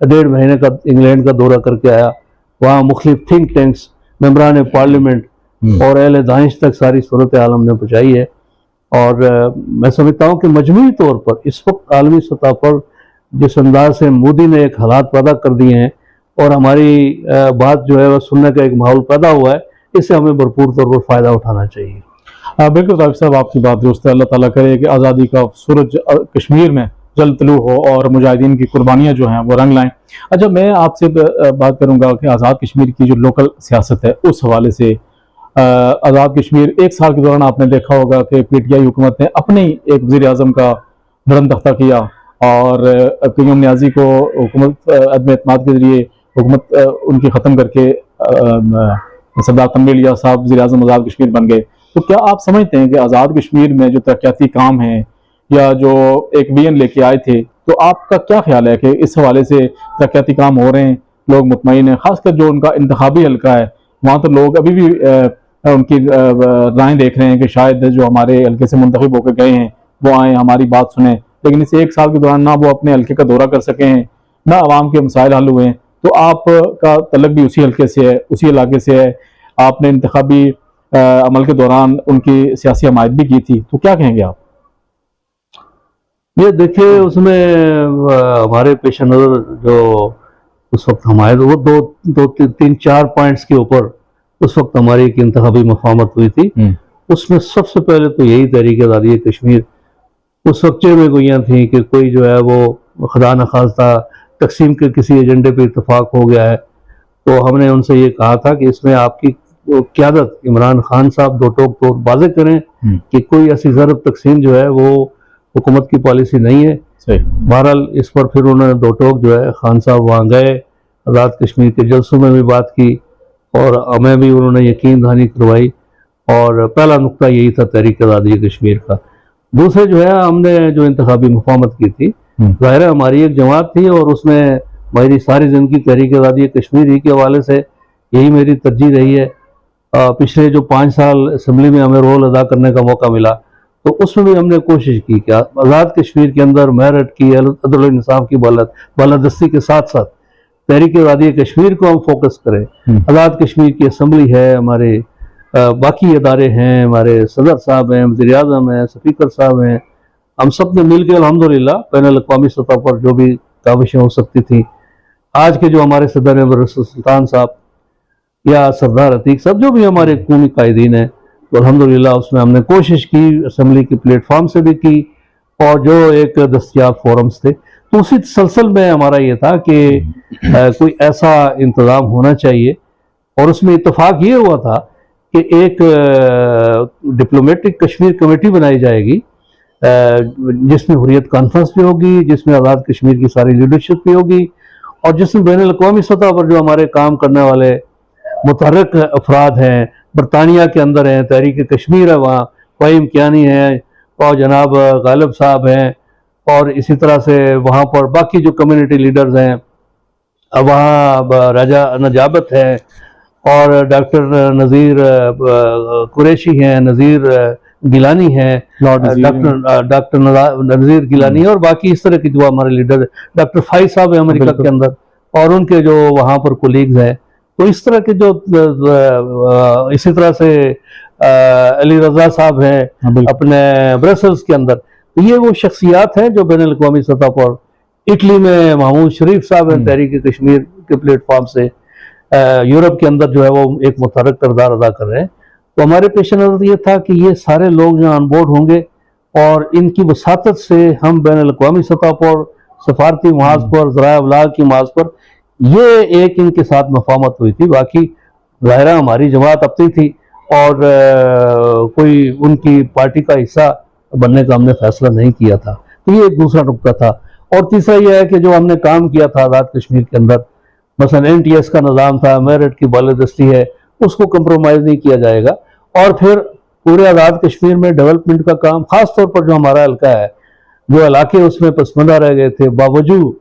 1.5 مہینے کا انگلینڈ کا دورہ کر کے آیا. وہاں مختلف تھنک ٹینکس، ممبران پارلیمنٹ اور اہل دانش تک ساری صورتحال ہم نے پہنچائی ہے. اور میں سمجھتا ہوں کہ مجموعی طور پر اس وقت عالمی سطح پر جس انداز سے مودی نے ایک حالات پیدا کر دیے ہیں اور ہماری بات جو ہے وہ سننے کا ایک ماحول پیدا ہوا ہے، اس سے ہمیں بھرپور طور پر فائدہ اٹھانا چاہیے. بالکل طارق صاحب، آپ کی بات درست ہے. اللہ تعالیٰ کرے کہ آزادی کا سورج کشمیر میں جلد طلوع ہو اور مجاہدین کی قربانیاں جو ہیں وہ رنگ لائیں. اچھا، میں آپ سے بات کروں گا کہ آزاد کشمیر کی جو لوکل سیاست ہے اس حوالے سے. آزاد کشمیر 1 سال کے دوران آپ نے دیکھا ہوگا کہ پی ٹی آئی حکومت نے اپنے ایک وزیر اعظم کا بلند تختہ کیا اور قیوم نیازی کو حکومت عدم اعتماد کے ذریعے حکومت ان کی ختم کر کے سردار تنویر صاحب وزیر اعظم آزاد کشمیر بن گئے. تو کیا آپ سمجھتے ہیں کہ آزاد کشمیر میں جو ترقیاتی کام ہیں یا جو ایک ویژن لے کے آئے تھے، تو آپ کا کیا خیال ہے کہ اس حوالے سے ترقیاتی کام ہو رہے ہیں، لوگ مطمئن ہیں؟ خاص کر جو ان کا انتخابی حلقہ ہے وہاں تو لوگ ابھی بھی ان کی رائیں دیکھ رہے ہیں کہ شاید جو ہمارے حلقے سے منتخب ہو کے گئے ہیں وہ آئیں، ہماری بات سنیں. لیکن اس 1 سال کے دوران نہ وہ اپنے حلقے کا دورہ کر سکے ہیں، نہ عوام کے مسائل حل ہوئے ہیں. تو آپ کا تعلق بھی اسی حلقے سے ہے، اسی علاقے سے ہے. آپ نے انتخابی عمل کے دوران ان کی سیاسی حمایت بھی کی تھی، تو کیا کہیں گے آپ؟ یہ دیکھیں، اس میں ہمارے پیش نظر جو اس وقت حمایت وہ 2-3-4 پوائنٹس کے اوپر اس وقت ہماری ایک انتخابی مفاہمت ہوئی تھی. اس میں سب سے پہلے تو یہی تحریک آزادی کشمیر اس وقت میں گوئیاں تھیں کہ کوئی جو ہے وہ خدا نخواستہ تقسیم کے کسی ایجنڈے پہ اتفاق ہو گیا ہے. تو ہم نے ان سے یہ کہا تھا کہ اس میں آپ کی قیادت عمران خان صاحب دو ٹوک طور واضح کریں کہ کوئی ایسی ضرب تقسیم جو ہے وہ حکومت کی پالیسی نہیں ہے. بہرحال اس پر پھر انہوں نے دو ٹوک جو ہے خان صاحب وہاں گئے، آزاد کشمیر کے جلسوں میں بھی بات کی اور ہمیں بھی انہوں نے یقین دہانی کروائی. اور پہلا نقطہ یہی تھا تحریک آزادی کشمیر کا. دوسرے جو ہے ہم نے جو انتخابی مفاہمت کی تھی، ظاہر ہے ہماری ایک جماعت تھی اور اس میں میری ساری زندگی تحریک آزادی کشمیر ہی کے حوالے سے یہی میری ترجیح رہی ہے. پچھلے جو 5 سال اسمبلی میں ہمیں رول ادا کرنے کا موقع ملا تو اس میں بھی ہم نے کوشش کی کہ آزاد کشمیر کے اندر میرٹ کی، عدل و انصاف کی بالادستی کے ساتھ ساتھ تحریک آزادی کشمیر کو ہم فوکس کریں. آزاد کشمیر کی اسمبلی ہے، ہمارے باقی ادارے ہیں، ہمارے صدر صاحب ہیں، وزیر اعظم ہیں، اسپیکر صاحب ہیں، ہم سب نے مل کے الحمدللہ بین الاقوامی سطح پر جو بھی کاوشیں ہو سکتی تھیں، آج کے جو ہمارے صدر ہیں رسول سلطان صاحب یا سردار عتیق صاحب، جو بھی ہمارے قومی قائدین ہیں، تو الحمدللہ اس میں ہم نے کوشش کی، اسمبلی کی پلیٹ فارم سے بھی کی اور جو ایک دستیاب فورمز تھے. تو اسی تسلسل میں ہمارا یہ تھا کہ کوئی ایسا انتظام ہونا چاہیے اور اس میں اتفاق یہ ہوا تھا کہ ایک ڈپلومیٹک کشمیر کمیٹی بنائی جائے گی جس میں حریت کانفرنس بھی ہوگی، جس میں آزاد کشمیر کی ساری لیڈرشپ بھی ہوگی اور جس میں بین الاقوامی سطح پر جو ہمارے کام کرنے والے متحرک افراد ہیں، برطانیہ کے اندر ہیں، تحریک کشمیر ہے، وہاں فہیم کیانی ہیں اور جناب غالب صاحب ہیں، اور اسی طرح سے وہاں پر باقی جو کمیونٹی لیڈرز ہیں، وہاں راجہ نجابت ہے اور ڈاکٹر نذیر قریشی ہیں، نذیر گیلانی ہیں، ڈاکٹر نذیر گیلانی اور باقی اس طرح کے جو ہمارے لیڈر، ڈاکٹر فائز صاحب ہیں امریکہ کے اندر اور ان کے جو وہاں پر کولیگز ہیں. تو اس طرح کے جو اسی طرح سے علی رضا صاحب ہیں اپنے برسلز کے اندر، یہ وہ شخصیات ہیں جو بین الاقوامی سطح پر، اٹلی میں محمود شریف صاحب ہیں تحریک کشمیر کے پلیٹ فارم سے، یورپ کے اندر جو ہے وہ ایک متحرک کردار ادا کر رہے ہیں. تو ہمارے پیش نظر یہ تھا کہ یہ سارے لوگ جو آن بورڈ ہوں گے اور ان کی وساطت سے ہم بین الاقوامی سطح پر، سفارتی محاذ پر، ذرائع ابلاغ کی محاذ پر یہ ایک ان کے ساتھ مفاہمت ہوئی تھی. باقی ظاہرہ ہماری جماعت اپنی تھی اور کوئی ان کی پارٹی کا حصہ بننے کا ہم نے فیصلہ نہیں کیا تھا. تو یہ ایک دوسرا نقطہ تھا. اور تیسرا یہ ہے کہ جو ہم نے کام کیا تھا آزاد کشمیر کے اندر، مثلا NTS کا نظام تھا، میرٹ کی بالادستی ہے، اس کو کمپرومائز نہیں کیا جائے گا. اور پھر پورے آزاد کشمیر میں ڈیولپمنٹ کا کام، خاص طور پر جو ہمارا حلقہ ہے، جو علاقے اس میں پسماندہ رہ گئے تھے، باوجود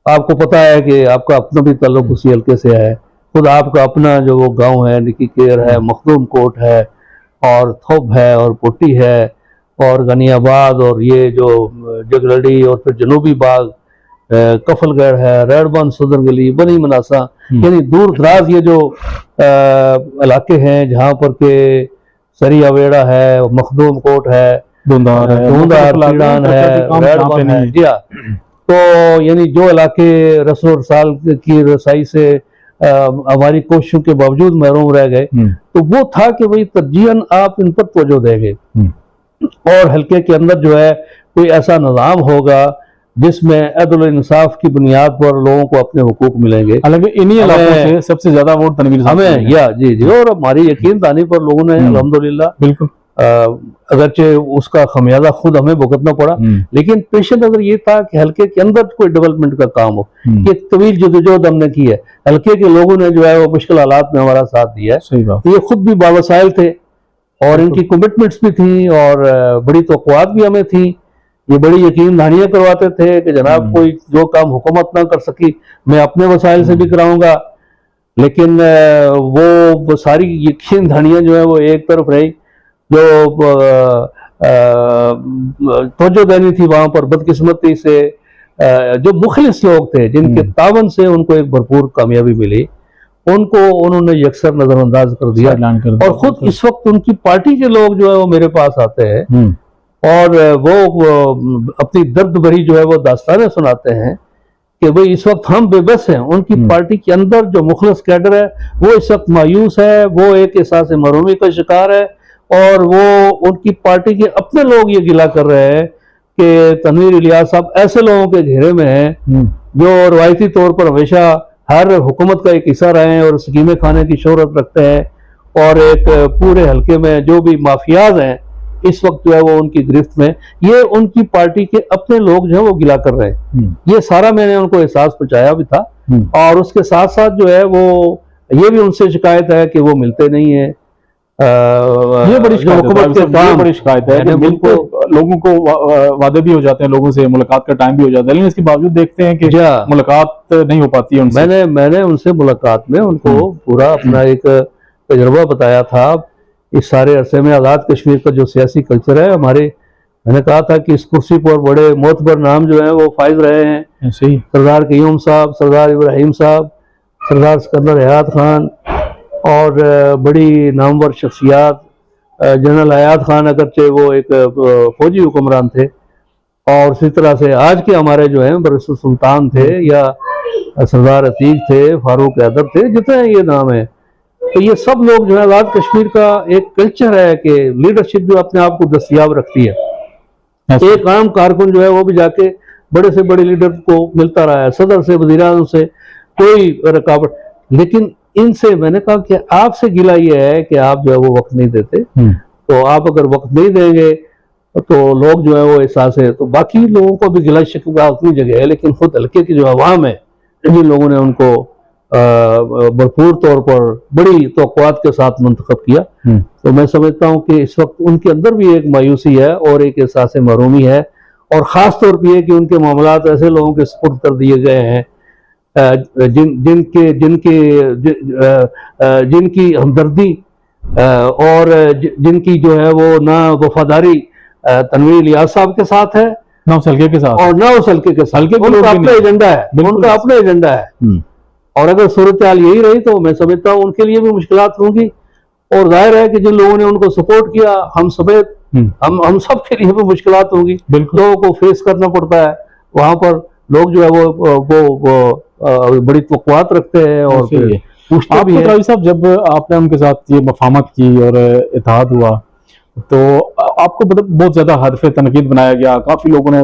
آپ کو پتہ ہے کہ آپ کا اپنا بھی تعلق اسی حلقے سے ہے، خود آپ کا اپنا جو وہ گاؤں ہے، نکی کیر ہے، مخدوم کوٹ ہے اور تھوب ہے اور پوٹی ہے اور غنی آباد اور یہ جو جگلڑی اور پھر جنوبی باغ، کفل گڑھ ہے، ریڈبان صدر گلی، بنی مناسا، یعنی دور دراز یہ جو علاقے ہیں جہاں پر کہ سری اویڑا ہے، مخدوم کوٹ ہے، دھوندار پیڑان ہے، ریڈبان ہے، جی ہاں، تو یعنی جو علاقے رسل و رسال کی رسائی سے ہماری کوششوں کے باوجود محروم رہ گئے، تو وہ تھا کہ بھئی ترجیحاً آپ ان پر توجہ دیں گے اور حلقے کے اندر جو ہے کوئی ایسا نظام ہوگا جس میں عدل و انصاف کی بنیاد پر لوگوں کو اپنے حقوق ملیں گے۔ حالانکہ انہی علاقوں سے سب سے زیادہ ووٹ تنویر صاحب ہمیں جی اور ہماری یقین دانی پر لوگوں نے الحمدللہ بالکل اگرچہ اس کا خمیازہ خود ہمیں بھگتنا پڑا، لیکن پیش نظر یہ تھا کہ حلقے کے اندر کوئی ڈیولپمنٹ کا کام ہو۔ یہ طویل جدوجہد ہم نے کی ہے، حلقے کے لوگوں نے جو ہے وہ مشکل حالات میں ہمارا ساتھ دیا ہے، صحیح بات، یہ خود بھی باوسائل تھے اور ان کی کمٹمنٹس بھی تھیں اور بڑی توقعات بھی ہمیں تھیں، یہ بڑی یقین دہانیاں کرواتے تھے کہ جناب کوئی جو کام حکومت نہ کر سکی میں اپنے وسائل سے بھی کراؤں گا، لیکن وہ ساری یقین دہانیاں جو ہے وہ ایک طرف رہی، جو توجہ دینی تھی وہاں پر بدقسمتی سے جو مخلص لوگ تھے جن کے تعاون سے ان کو ایک بھرپور کامیابی ملی، ان کو انہوں نے یکسر نظر انداز کر دیا، اور خود اس وقت ان کی پارٹی کے لوگ جو ہے وہ میرے پاس آتے ہیں اور وہ اپنی درد بھری جو ہے وہ داستانیں سناتے ہیں کہ بھئی اس وقت ہم بے بس ہیں، ان کی پارٹی کے اندر جو مخلص کیڈر ہے وہ اس وقت مایوس ہے، وہ ایک احساس محرومی کا شکار ہے، اور وہ ان کی پارٹی کے اپنے لوگ یہ گلہ کر رہے ہیں کہ تنویر الیاس صاحب ایسے لوگوں کے گھیرے میں ہیں جو روایتی طور پر ہمیشہ ہر حکومت کا ایک حصہ رہے ہیں اور سکیمیں کھانے کی شہرت رکھتے ہیں، اور ایک پورے حلقے میں جو بھی مافیاز ہیں اس وقت جو ہے وہ ان کی گرفت میں، یہ ان کی پارٹی کے اپنے لوگ جو ہیں وہ گلہ کر رہے ہیں۔ یہ سارا میں نے ان کو احساس پہنچایا بھی تھا، اور اس کے ساتھ ساتھ جو ہے وہ یہ بھی ان سے شکایت ہے کہ وہ ملتے نہیں ہیں، یہ بڑی شکایت ہے کہ لوگوں کو وعدے بھی ہو جاتے ہیں، لوگوں سے ملاقات کا ٹائم بھی ہو جاتا ہے، لیکن اس کے باوجود دیکھتے ہیں کہ ملاقات نہیں ہو پاتی ہے ان سے۔ میں نے ان سے ملاقات میں ان کو پورا اپنا ایک تجربہ بتایا تھا، اس سارے عرصے میں آزاد کشمیر کا جو سیاسی کلچر ہے ہمارے، میں نے کہا تھا کہ اس کرسی پر بڑے معتبر نام جو ہیں وہ فائز رہے ہیں، سردار قیوم صاحب، سردار ابراہیم صاحب، سردار سکندر حیات خان، اور بڑی نامور شخصیات، جنرل حیات خان اگرچہ وہ ایک فوجی حکمران تھے، اور اسی طرح سے آج کے ہمارے جو ہیں برسول سلطان تھے، یا سردار عتیق تھے، فاروق حیدر تھے، جتنے یہ نام ہیں، تو یہ سب لوگ جو ہے آزاد کشمیر کا ایک کلچر ہے کہ لیڈرشپ جو اپنے آپ کو دستیاب رکھتی ہے، ایک عام کارکن جو ہے وہ بھی جا کے بڑے سے بڑے لیڈر کو ملتا رہا ہے، صدر سے، وزیر اعظم سے، کوئی رکاوٹ، لیکن ان سے میں نے کہا کہ آپ سے گلہ یہ ہے کہ آپ جو ہے وہ وقت نہیں دیتے، تو آپ اگر وقت نہیں دیں گے تو لوگ جو ہے وہ احساس ہے، تو باقی لوگوں کو بھی گلہ شکوہ اپنی جگہ ہے، لیکن خود حلقے کی جو عوام ہے جن لوگوں نے ان کو بھرپور طور پر بڑی توقعات کے ساتھ منتخب کیا، تو میں سمجھتا ہوں کہ اس وقت ان کے اندر بھی ایک مایوسی ہے اور ایک احساس محرومی ہے، اور خاص طور پہ یہ کہ ان کے معاملات ایسے لوگوں کے سپرد کر دیے گئے ہیں جن کی ہمدردی اور جن کی جو ہے وہ نہ وفاداری تنویر الیاس صاحب کے ساتھ ہے، نہ اس حلقے کے ساتھ، اور نہ اس حلقے کے ساتھ، ان کا اپنا ایجنڈا ہے، ان کا اپنا ایجنڈا ہے، اور اگر صورتحال یہی رہی تو میں سمجھتا ہوں ان کے لیے بھی مشکلات ہوں گی، اور ظاہر ہے کہ جن لوگوں نے ان کو سپورٹ کیا ہم سمیت ہم سب کے لیے بھی مشکلات ہوں گی، لوگوں کو فیس کرنا پڑتا ہے، وہاں پر لوگ جو ہے وہ بڑی توقعات رکھتے ہیں اور پوچھتے بھی ہیں۔ صاحب جب آپ نے ان کے ساتھ یہ مفاہمت کی اور اتحاد ہوا تو آپ کو بہت زیادہ ہدف تنقید بنایا گیا، کافی لوگوں نے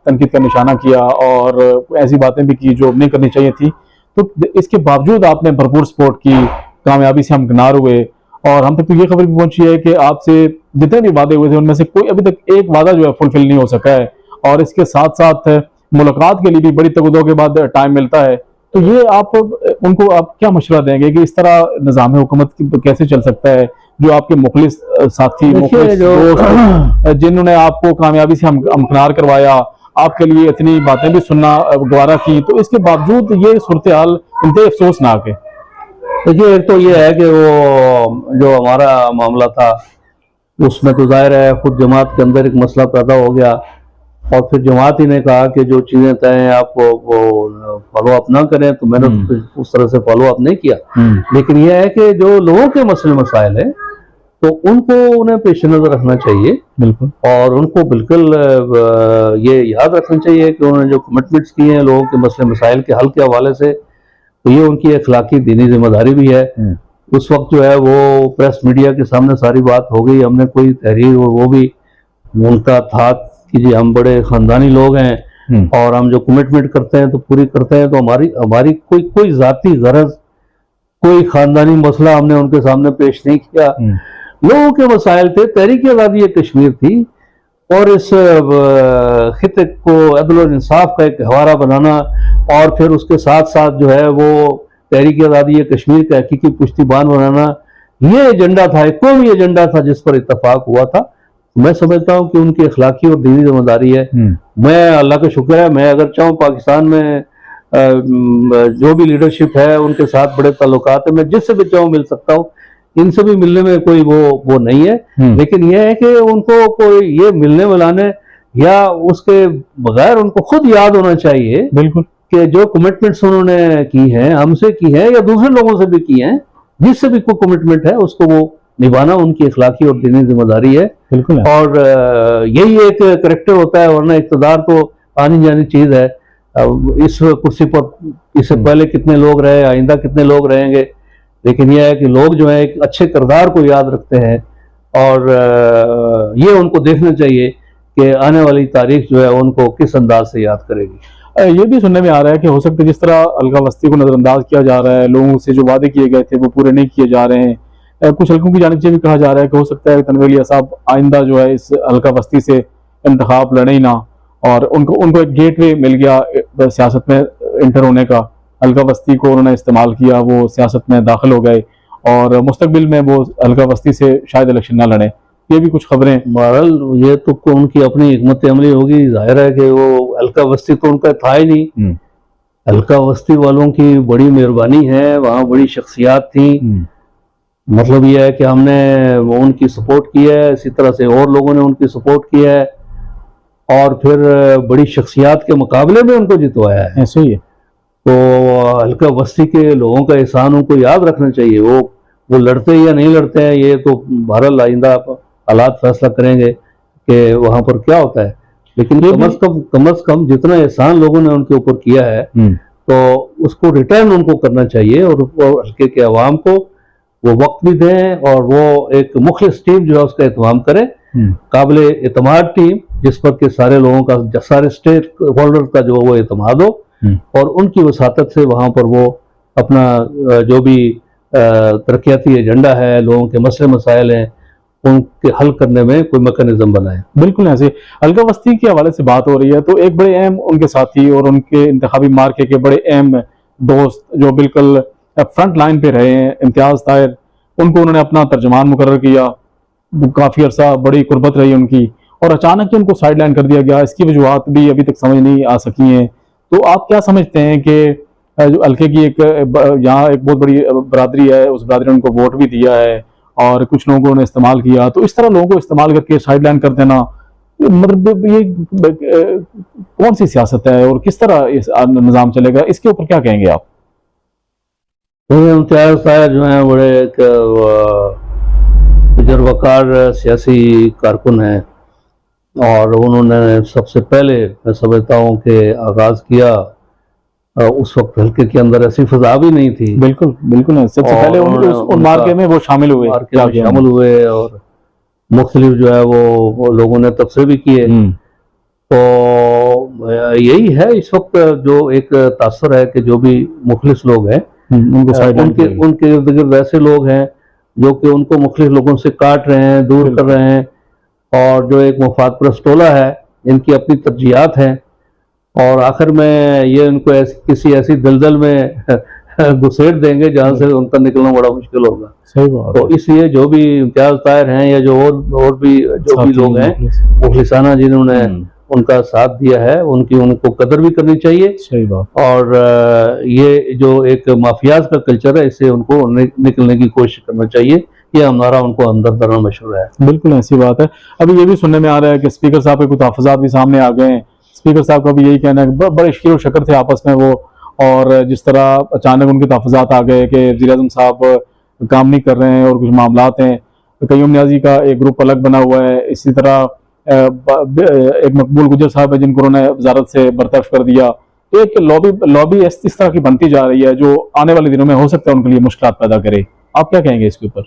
تنقید کا نشانہ کیا اور ایسی باتیں بھی کی جو نہیں کرنی چاہیے تھی، تو اس کے باوجود آپ نے بھرپور سپورٹ کی، کامیابی سے ہمکنار ہوئے، اور ہم تک تو یہ خبر بھی پہنچی ہے کہ آپ سے جتنے بھی وعدے ہوئے تھے ان میں سے کوئی ابھی تک ایک وعدہ جو ہے فلفل نہیں ہو سکا ہے، اور اس کے ساتھ ساتھ ملاقات کے لیے بھی بڑی تگدو کے بعد ٹائم ملتا ہے، تو یہ آپ ان کو آپ کیا مشورہ دیں گے کہ اس طرح نظام حکومت کیسے چل سکتا ہے، جو آپ کے مخلص ساتھی، مخلص دوست جنہوں نے آپ کو کامیابی سے ہمکنار کروایا، آپ کے لیے اتنی باتیں بھی سننا گوارا کی، تو اس کے باوجود یہ صورتحال انتہائی افسوسناک ہے؟ دیکھیے ایک تو یہ ہے کہ وہ جو ہمارا معاملہ تھا اس میں تو ظاہر ہے خود جماعت کے اندر ایک مسئلہ پیدا ہو گیا اور پھر جماعت ہی نے کہا کہ جو چیزیں طے ہیں آپ وہ فالو اپ نہ کریں، تو میں نے اس طرح سے فالو اپ نہیں کیا. لیکن یہ ہے کہ جو لوگوں کے مسئلے مسائل ہیں تو ان کو انہیں پیش نظر رکھنا چاہیے، بالکل، اور ان کو بالکل یہ یاد رکھنا چاہیے کہ انہوں نے جو کمٹمنٹس کی ہیں لوگوں کے مسئلے مسائل کے حل کے حوالے سے، تو یہ ان کی اخلاقی دینی ذمہ داری بھی ہے. اس وقت جو ہے وہ پریس میڈیا کے سامنے ساری بات ہو گئی، ہم نے کوئی تحریر اور وہ بھی ان کا تھا کہ جی ہم بڑے خاندانی لوگ ہیں اور ہم جو کمٹمنٹ کرتے ہیں تو پوری کرتے ہیں، تو ہماری کوئی ذاتی غرض، کوئی خاندانی مسئلہ ہم نے ان کے سامنے پیش نہیں کیا. لوگوں کے مسائل تھے، تحریک آزادی کشمیر تھی، اور اس خطے کو عدل و انصاف کا ایک گہوارہ بنانا، اور پھر اس کے ساتھ ساتھ جو ہے وہ تحریک آزادی کشمیر کا حقیقی پشتی بان بنانا، یہ ایجنڈا تھا، ایک قومی ایجنڈا تھا جس پر اتفاق ہوا تھا. میں سمجھتا ہوں کہ ان کی اخلاقی اور دینی ذمہ داری ہے. میں اللہ کا شکر ہے، میں اگر چاہوں پاکستان میں جو بھی لیڈرشپ ہے ان کے ساتھ بڑے تعلقات ہیں، میں جس سے بھی چاہوں مل سکتا ہوں، ان سے بھی ملنے میں کوئی وہ نہیں ہے. لیکن یہ ہے کہ ان کو کوئی یہ ملنے ملانے یا اس کے بغیر ان کو خود یاد ہونا چاہیے بالکل کہ جو کمٹمنٹس انہوں نے کی ہیں، ہم سے کی ہیں یا دوسرے لوگوں سے بھی کی ہیں، جس سے بھی کوئی کمٹمنٹ ہے اس کو وہ نبھانا ان کی اخلاقی اور دینی ذمہ داری ہے. بالکل، اور یہی ایک کریکٹر ہوتا ہے، ورنہ اقتدار تو آنی جانی چیز ہے. اس کرسی پر اس سے پہلے کتنے لوگ رہے، آئندہ کتنے لوگ رہیں گے، لیکن یہ ہے کہ لوگ جو ہیں ایک اچھے کردار کو یاد رکھتے ہیں، اور یہ ان کو دیکھنا چاہیے کہ آنے والی تاریخ جو ہے ان کو کس انداز سے یاد کرے گی. یہ بھی سننے میں آ رہا ہے کہ ہو سکتا ہے جس طرح الگا وسطی کو نظر انداز کیا جا رہا ہے، لوگوں سے جو وعدے کیے گئے تھے وہ پورے نہیں کیے جا رہے ہیں. کچھ حلقوں کی جانب سے بھی کہا جا رہا ہے کہ ہو سکتا ہے تنویر الیاس صاحب آئندہ جو ہے اس الگا وسطی سے انتخاب لڑیں ہی نہ، اور ان کو ایک گیٹ وے مل گیا سیاست میں انٹر ہونے کا. الگا وسطی کو انہوں نے استعمال کیا، وہ سیاست میں داخل ہو گئے، اور مستقبل میں وہ الگا وسطی سے شاید الیکشن نہ لڑیں. یہ بھی کچھ خبریں. بہرحال یہ تو ان کی اپنی حکمت عملی ہوگی. ظاہر ہے کہ وہ الگا وسطی تو ان کا تھا ہی نہیں. الگا وسطی والوں کی بڑی مہربانی ہے، وہاں بڑی شخصیات تھیں. مطلب یہ ہے کہ ہم نے ان کی سپورٹ کی ہے، اسی طرح سے اور لوگوں نے ان کی سپورٹ کی ہے، اور پھر بڑی شخصیات کے مقابلے میں ان کو جتوایا ہے. ایسے ہی ہے. تو الگا وسطی کے لوگوں کا احسان ان کو یاد رکھنا چاہیے. وہ لڑتے یا نہیں لڑتے ہیں یہ تو بہرحال آئندہ حالات فیصلہ کریں گے کہ وہاں پر کیا ہوتا ہے. لیکن کم از کم جتنا احسان لوگوں نے ان کے اوپر کیا ہے تو اس کو ریٹرن ان کو کرنا چاہیے، اور حلقے کے عوام کو وہ وقت بھی دیں، اور وہ ایک مخلص ٹیم جو ہے اس کا اہتمام کریں، قابل اعتماد ٹیم جس پر کہ سارے لوگوں کا، سارے اسٹیک ہولڈر کا جو وہ اعتماد ہو، اور ان کی وساطت سے وہاں پر وہ اپنا جو بھی ترقیاتی ایجنڈا ہے، لوگوں کے مسئلے مسائل ہیں، ان کے حل کرنے میں کوئی میکانزم بنائے. بالکل ایسے الگا وسطی کے حوالے سے بات ہو رہی ہے تو ایک بڑے اہم ان کے ساتھی اور ان کے انتخابی مارکے کے بڑے اہم دوست جو بالکل فرنٹ لائن پہ رہے ہیں، امتیاز طاہر، ان کو انہوں نے اپنا ترجمان مقرر کیا. کافی عرصہ بڑی قربت رہی ان کی، اور اچانک ہی ان کو سائیڈ لائن کر دیا گیا. اس کی وجوہات بھی ابھی تک سمجھ نہیں آ سکی ہیں. تو آپ کیا سمجھتے ہیں کہ جو حلقے کی یہاں ایک بہت بڑی برادری ہے، اس برادری نے ان کو ووٹ بھی دیا ہے اور کچھ لوگوں کو انہوں نے استعمال کیا، تو اس طرح لوگوں کو استعمال کر کے سائیڈ لائن کر دینا، مطلب یہ کون سی سیاست ہے اور کس طرح نظام چلے گا؟ اس کے اوپر کیا کہیں گے آپ؟ امتیاز طاہر جو ہیں بڑے ایک تجربہ سیاسی کارکن ہیں، اور انہوں نے سب سے پہلے میں سمجھتا ہوں کہ آغاز کیا، اس وقت حلقے کے اندر ایسی فضا بھی نہیں تھی. بالکل بالکل سب سے پہلے ان مارکے میں وہ شامل ہوئے، اور مختلف جو ہے وہ لوگوں نے تبصرے بھی کیے. تو یہی ہے اس وقت جو ایک تاثر ہے کہ جو بھی مخلص لوگ ہیں ان کے ارد گرد ایسے لوگ ہیں جو کہ ان کو مختلف لوگوں سے کاٹ رہے ہیں، دور کر رہے ہیں، اور جو ایک مفاد پرست ٹولہ ہے، ان کی اپنی ترجیحات ہیں، اور آخر میں یہ ان کو کسی ایسی دلدل میں گھسیٹ دیں گے جہاں سے ان کا نکلنا بڑا مشکل ہوگا. تو اس لیے جو بھی امتیاز طاہر ہیں یا جو اور بھی جو بھی لوگ ہیں مخلصانہ جنہوں نے ان کا ساتھ دیا ہے، ان کو قدر بھی کرنی چاہیے. صحیح بات. اور یہ جو ایک مافیاز کا کلچر ہے، اس سے ان کو نکلنے کی کوشش کرنا چاہیے. یہ ہمارا ان کو اندر درن مشورہ ہے. بالکل ایسی بات ہے. ابھی یہ بھی سننے میں آ رہا ہے کہ اسپیکر صاحب کے کچھ تحفظات بھی سامنے آ گئے ہیں. اسپیکر صاحب کا بھی یہی کہنا ہے کہ بڑے شیر و شکر تھے آپس میں وہ, اور جس طرح اچانک ان کے تحفظات آ گئے کہ وزیر اعظم صاحب کام نہیں کر رہے ہیں اور کچھ معاملات ہیں. قیوم نیازی کا ایک گروپ الگ بنا ہوا ہے. اسی طرح ایک مقبول گجر صاحب ہے جن کو انہوں نے وزارت سے برطرف کر دیا. ایک لابی اس طرح کی بنتی جا رہی ہے جو آنے والے دنوں میں ہو سکتا ہے ان کے لیے مشکلات پیدا کرے. آپ کیا کہیں گے اس کے اوپر؟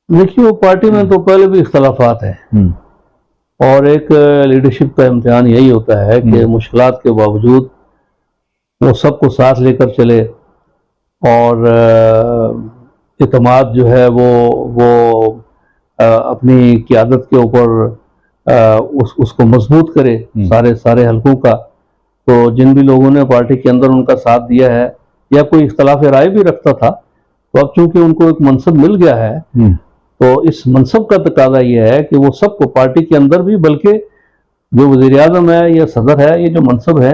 دیکھیے, وہ پارٹی میں تو پہلے بھی اختلافات ہیں, اور ایک لیڈرشپ کا امتحان یہی ہوتا ہے کہ مشکلات کے باوجود وہ سب کو ساتھ لے کر چلے, اور اعتماد جو ہے وہ اپنی قیادت کے اوپر اس کو مضبوط کرے سارے حلقوں کا. تو جن بھی لوگوں نے پارٹی کے اندر ان کا ساتھ دیا ہے یا کوئی اختلاف رائے بھی رکھتا تھا, تو اب چونکہ ان کو ایک منصب مل گیا ہے تو اس منصب کا تقاضا یہ ہے کہ وہ سب کو پارٹی کے اندر بھی, بلکہ جو وزیر اعظم ہے یا صدر ہے, یہ جو منصب ہے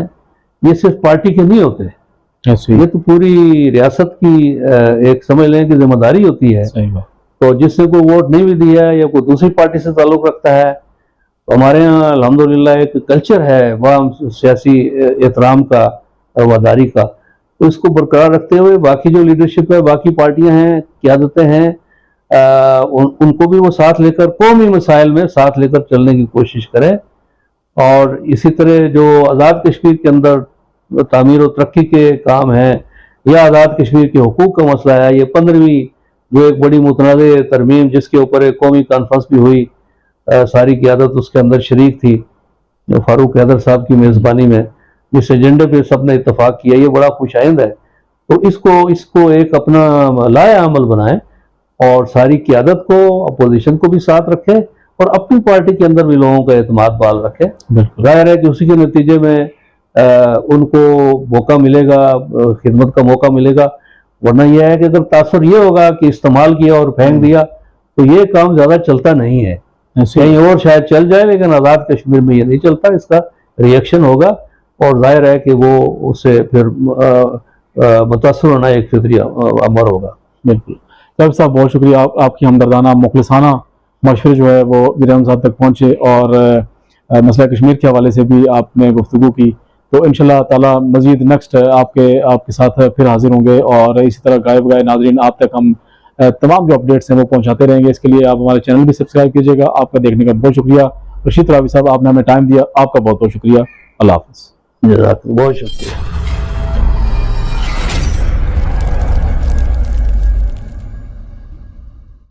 یہ صرف پارٹی کے نہیں ہوتے, یہ تو پوری ریاست کی ایک سمجھ لیں کہ ذمہ داری ہوتی ہے. تو جس نے کوئی ووٹ نہیں بھی دیا ہے یا کوئی دوسری پارٹی سے تعلق رکھتا ہے, تو ہمارے یہاں الحمدللہ ایک کلچر ہے وہ سیاسی احترام کا, وفاداری کا. تو اس کو برقرار رکھتے ہوئے باقی جو لیڈرشپ ہے, باقی پارٹیاں ہیں, قیادتیں ہیں, ان کو بھی وہ ساتھ لے کر قومی مسائل میں ساتھ لے کر چلنے کی کوشش کریں. اور اسی طرح جو آزاد کشمیر کے اندر تعمیر و ترقی کے کام ہیں یا آزاد کشمیر کے حقوق کا مسئلہ ہے, یہ 15ویں جو ایک بڑی متنازع ترمیم جس کے اوپر ایک قومی کانفرنس بھی ہوئی, ساری قیادت اس کے اندر شریک تھی فاروق حیدر صاحب کی میزبانی میں, جس ایجنڈے پہ سب نے اتفاق کیا, یہ بڑا خوش آئند ہے. تو اس کو ایک اپنا لائحہ عمل بنائیں اور ساری قیادت کو, اپوزیشن کو بھی ساتھ رکھیں, اور اپنی پارٹی کے اندر بھی لوگوں کا اعتماد بحال رکھیں. ظاہر ہے کہ اسی کے نتیجے میں ان کو موقع ملے گا, خدمت کا موقع ملے گا. ورنہ یہ ہے کہ اگر تاثر یہ ہوگا کہ استعمال کیا اور پھینک دیا تو یہ کام زیادہ چلتا نہیں ہے. کہیں اور شاید چل جائے, لیکن آزاد کشمیر میں یہ نہیں چلتا. اس کا ریئیکشن ہوگا, اور ظاہر ہے کہ وہ اس سے پھر متاثر ہونا ایک فطری امر ہوگا. بالکل. طاہر صاحب بہت شکریہ, آپ کی ہمدردانہ مخلصانہ مشورے جو ہے وہ وزیر اعظم صاحب تک پہنچے, اور مسئلہ کشمیر کے حوالے سے بھی آپ نے گفتگو کی. تو انشاءاللہ تعالی مزید نیکسٹ آپ کے ساتھ پھر حاضر ہوں گے, اور اسی طرح گائے بگائے ناظرین آپ تک ہم تمام جو اپڈیٹس ہیں وہ پہنچاتے رہیں گے. اس کے لیے آپ ہمارے چینل بھی سبسکرائب کیجیے گا. آپ کا دیکھنے کا بہت شکریہ. رشید راوی صاحب, آپ نے ہمیں ٹائم دیا, آپ کا بہت بہت شکریہ. اللہ حافظ. بہت شکریہ.